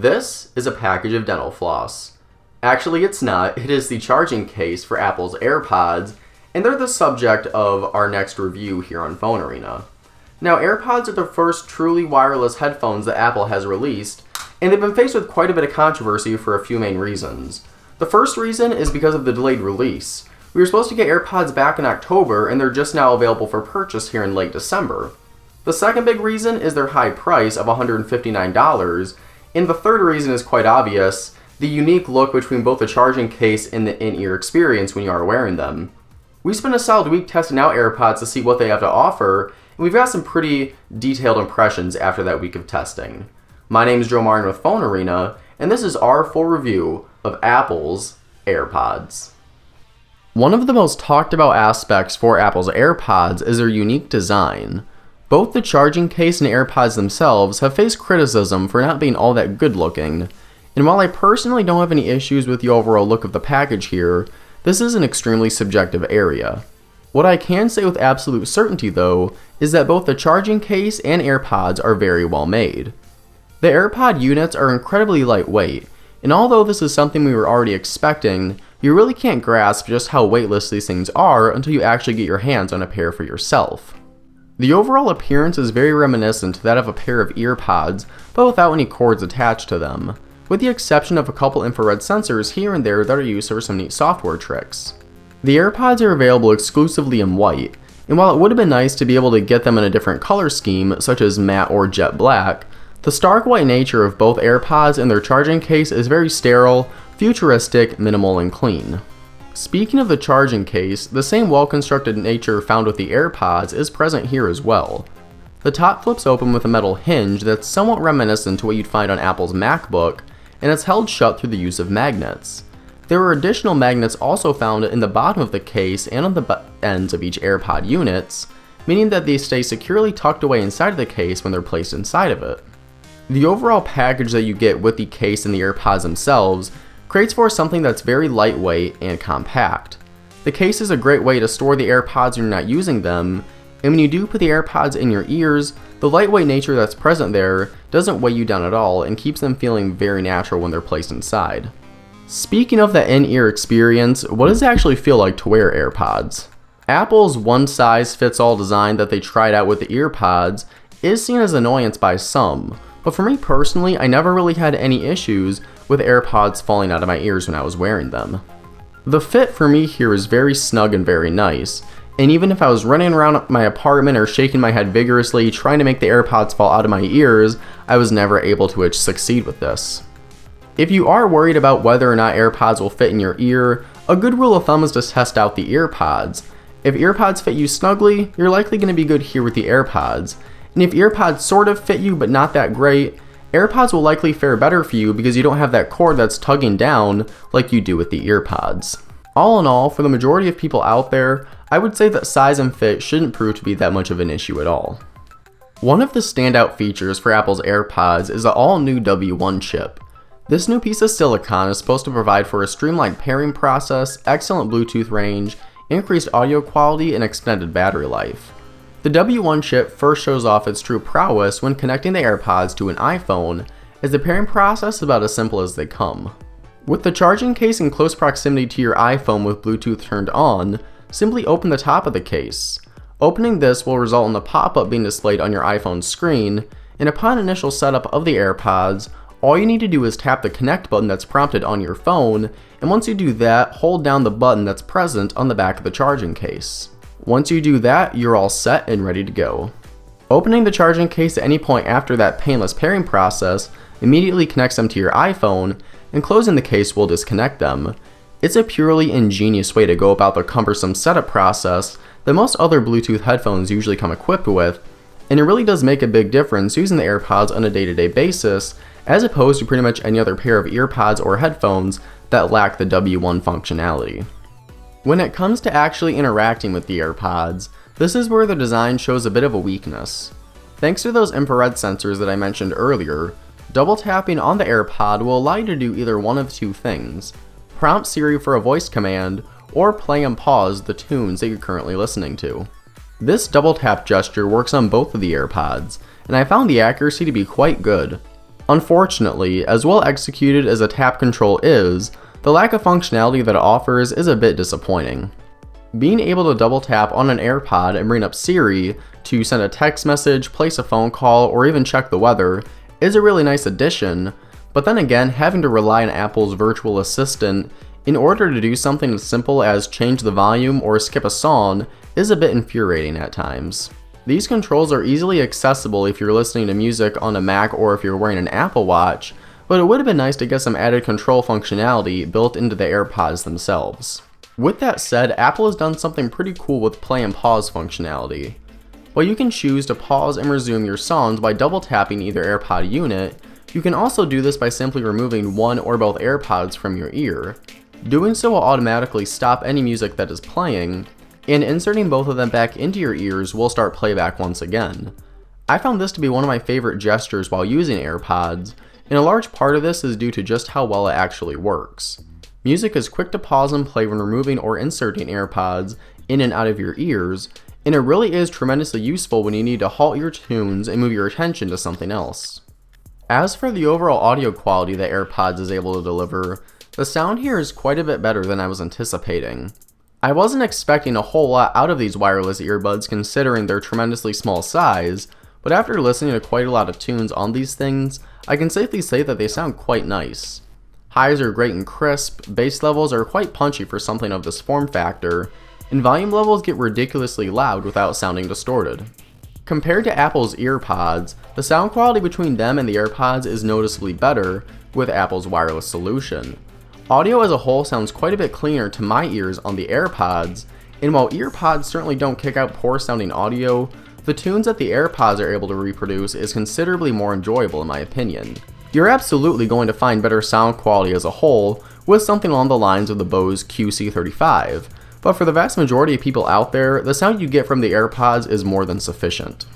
This is a package of dental floss. Actually, it's not. It is the charging case for Apple's AirPods, and they're the subject of our next review here on PhoneArena. Now, AirPods are the first truly wireless headphones that Apple has released, and they've been faced with quite a bit of controversy for a few main reasons. The first reason is because of the delayed release. We were supposed to get AirPods back in October, and they're just now available for purchase here in late December. The second big reason is their high price of $159, and the third reason is quite obvious, the unique look between both the charging case and the in-ear experience when you are wearing them. We spent a solid week testing out AirPods to see what they have to offer, and we've got some pretty detailed impressions after that week of testing. My name is Joe Martin with PhoneArena, and this is our full review of Apple's AirPods. One of the most talked about aspects for Apple's AirPods is their unique design. Both the charging case and AirPods themselves have faced criticism for not being all that good looking, and while I personally don't have any issues with the overall look of the package here, this is an extremely subjective area. What I can say with absolute certainty though, is that both the charging case and AirPods are very well made. The AirPod units are incredibly lightweight, and although this is something we were already expecting, you really can't grasp just how weightless these things are until you actually get your hands on a pair for yourself. The overall appearance is very reminiscent to that of a pair of EarPods, but without any cords attached to them, with the exception of a couple infrared sensors here and there that are used for some neat software tricks. The AirPods are available exclusively in white, and while it would have been nice to be able to get them in a different color scheme, such as matte or jet black, the stark white nature of both AirPods and their charging case is very sterile, futuristic, minimal, and clean. Speaking of the charging case, the same well-constructed nature found with the AirPods is present here as well. The top flips open with a metal hinge that's somewhat reminiscent to what you'd find on Apple's MacBook, and it's held shut through the use of magnets. There are additional magnets also found in the bottom of the case and on the ends of each AirPod units, meaning that they stay securely tucked away inside of the case when they're placed inside of it. The overall package that you get with the case and the AirPods themselves creates for something that's very lightweight and compact. The case is a great way to store the AirPods when you're not using them, and when you do put the AirPods in your ears, the lightweight nature that's present there doesn't weigh you down at all and keeps them feeling very natural when they're placed inside. Speaking of the in-ear experience, what does it actually feel like to wear AirPods? Apple's one-size-fits-all design that they tried out with the EarPods is seen as annoyance by some, but for me personally, I never really had any issues with AirPods falling out of my ears when I was wearing them. The fit for me here is very snug and very nice, and even if I was running around my apartment or shaking my head vigorously trying to make the AirPods fall out of my ears, I was never able to succeed with this. If you are worried about whether or not AirPods will fit in your ear, a good rule of thumb is to test out the EarPods. If EarPods fit you snugly, you're likely going to be good here with the AirPods, and if EarPods sort of fit you but not that great, AirPods will likely fare better for you because you don't have that cord that's tugging down like you do with the EarPods. All in all, for the majority of people out there, I would say that size and fit shouldn't prove to be that much of an issue at all. One of the standout features for Apple's AirPods is the all-new W1 chip. This new piece of silicon is supposed to provide for a streamlined pairing process, excellent Bluetooth range, increased audio quality, and extended battery life. The W1 chip first shows off its true prowess when connecting the AirPods to an iPhone, as the pairing process is about as simple as they come. With the charging case in close proximity to your iPhone with Bluetooth turned on, simply open the top of the case. Opening this will result in the pop-up being displayed on your iPhone's screen, and upon initial setup of the AirPods, all you need to do is tap the connect button that's prompted on your phone, and once you do that, hold down the button that's present on the back of the charging case. Once you do that, you're all set and ready to go. Opening the charging case at any point after that painless pairing process immediately connects them to your iPhone, and closing the case will disconnect them. It's a purely ingenious way to go about the cumbersome setup process that most other Bluetooth headphones usually come equipped with, and it really does make a big difference using the AirPods on a day-to-day basis, as opposed to pretty much any other pair of EarPods or headphones that lack the W1 functionality. When it comes to actually interacting with the AirPods, this is where the design shows a bit of a weakness. Thanks to those infrared sensors that I mentioned earlier, double tapping on the AirPod will allow you to do either one of two things: prompt Siri for a voice command, or play and pause the tunes that you're currently listening to. This double tap gesture works on both of the AirPods, and I found the accuracy to be quite good. Unfortunately, as well executed as a tap control is, the lack of functionality that it offers is a bit disappointing. Being able to double tap on an AirPod and bring up Siri to send a text message, place a phone call, or even check the weather is a really nice addition, but then again, having to rely on Apple's virtual assistant in order to do something as simple as change the volume or skip a song is a bit infuriating at times. These controls are easily accessible if you're listening to music on a Mac or if you're wearing an Apple Watch, but it would have been nice to get some added control functionality built into the AirPods themselves. With that said, Apple has done something pretty cool with play and pause functionality. While you can choose to pause and resume your songs by double tapping either AirPod unit, you can also do this by simply removing one or both AirPods from your ear. Doing so will automatically stop any music that is playing, and inserting both of them back into your ears will start playback once again. I found this to be one of my favorite gestures while using AirPods, and a large part of this is due to just how well it actually works. Music is quick to pause and play when removing or inserting AirPods in and out of your ears, and it really is tremendously useful when you need to halt your tunes and move your attention to something else. As for the overall audio quality that AirPods is able to deliver, the sound here is quite a bit better than I was anticipating. I wasn't expecting a whole lot out of these wireless earbuds considering their tremendously small size, but after listening to quite a lot of tunes on these things, I can safely say that they sound quite nice. Highs are great and crisp, bass levels are quite punchy for something of this form factor, and volume levels get ridiculously loud without sounding distorted. Compared to Apple's EarPods, the sound quality between them and the AirPods is noticeably better with Apple's wireless solution. Audio as a whole sounds quite a bit cleaner to my ears on the AirPods, and while EarPods certainly don't kick out poor sounding audio, the tunes that the AirPods are able to reproduce is considerably more enjoyable in my opinion. You're absolutely going to find better sound quality as a whole with something along the lines of the Bose QC35, but for the vast majority of people out there, the sound you get from the AirPods is more than sufficient.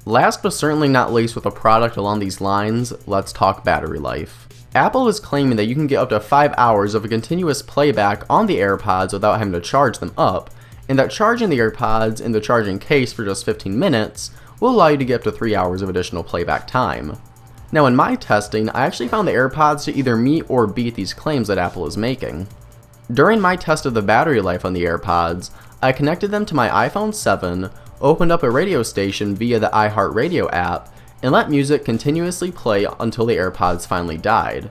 Last but certainly not least with a product along these lines, let's talk battery life. Apple is claiming that you can get up to 5 hours of a continuous playback on the AirPods without having to charge them up, and that charging the AirPods in the charging case for just 15 minutes will allow you to get up to 3 hours of additional playback time. Now in my testing, I actually found the AirPods to either meet or beat these claims that Apple is making. During my test of the battery life on the AirPods, I connected them to my iPhone 7, opened up a radio station via the iHeartRadio app, and let music continuously play until the AirPods finally died.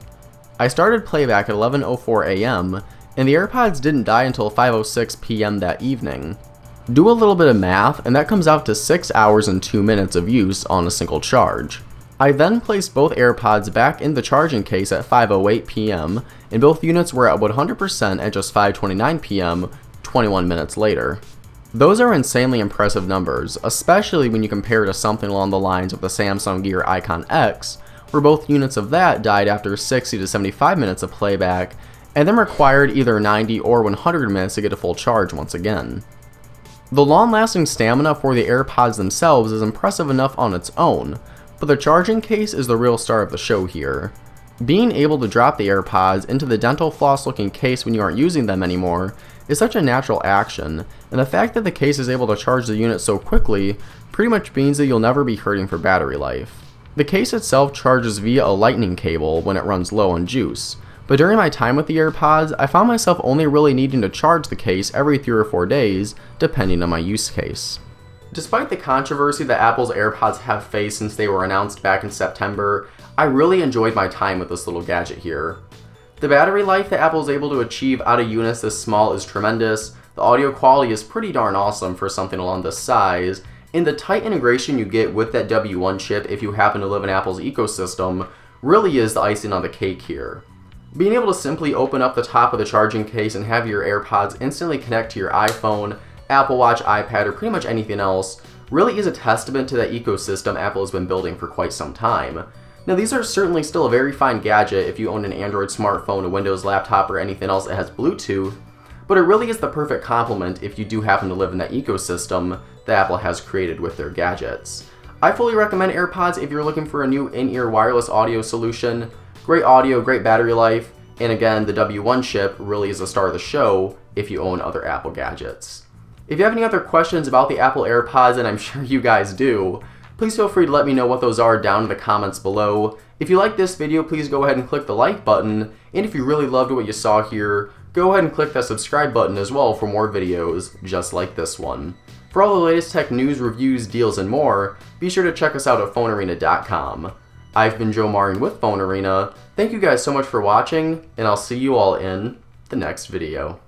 I started playback at 11:04 a.m., and the AirPods didn't die until 5:06 p.m. that evening. Do a little bit of math, and that comes out to 6 hours and 2 minutes of use on a single charge. I then placed both AirPods back in the charging case at 5:08 p.m., and both units were at 100% at just 5:29 p.m., 21 minutes later. Those are insanely impressive numbers, especially when you compare to something along the lines of the Samsung Gear Icon X, where both units of that died after 60 to 75 minutes of playback, and then required either 90 or 100 minutes to get a full charge once again. The long-lasting stamina for the AirPods themselves is impressive enough on its own, but the charging case is the real star of the show here. Being able to drop the AirPods into the dental floss looking case when you aren't using them anymore is such a natural action, and the fact that the case is able to charge the unit so quickly pretty much means that you'll never be hurting for battery life. The case itself charges via a lightning cable when it runs low on juice, but during my time with the AirPods, I found myself only really needing to charge the case every 3 or 4 days, depending on my use case. Despite the controversy that Apple's AirPods have faced since they were announced back in September, I really enjoyed my time with this little gadget here. The battery life that Apple is able to achieve out of units this small is tremendous, the audio quality is pretty darn awesome for something along this size, and the tight integration you get with that W1 chip if you happen to live in Apple's ecosystem really is the icing on the cake here. Being able to simply open up the top of the charging case and have your AirPods instantly connect to your iPhone, Apple Watch, iPad, or pretty much anything else really is a testament to that ecosystem Apple has been building for quite some time. Now these are certainly still a very fine gadget if you own an Android smartphone, a Windows laptop, or anything else that has Bluetooth, but it really is the perfect complement if you do happen to live in that ecosystem that Apple has created with their gadgets. I fully recommend AirPods if you're looking for a new in-ear wireless audio solution. Great audio, great battery life, and again, the W1 chip really is the star of the show if you own other Apple gadgets. If you have any other questions about the Apple AirPods, and I'm sure you guys do, Please feel free to let me know what those are down in the comments below. If you like this video, please go ahead and click the like button, and if you really loved what you saw here, go ahead and click that subscribe button as well for more videos just like this one. For all the latest tech news, reviews, deals, and more, be sure to check us out at PhoneArena.com. I've been Joe Marin with PhoneArena. Thank you guys so much for watching, and I'll see you all in the next video.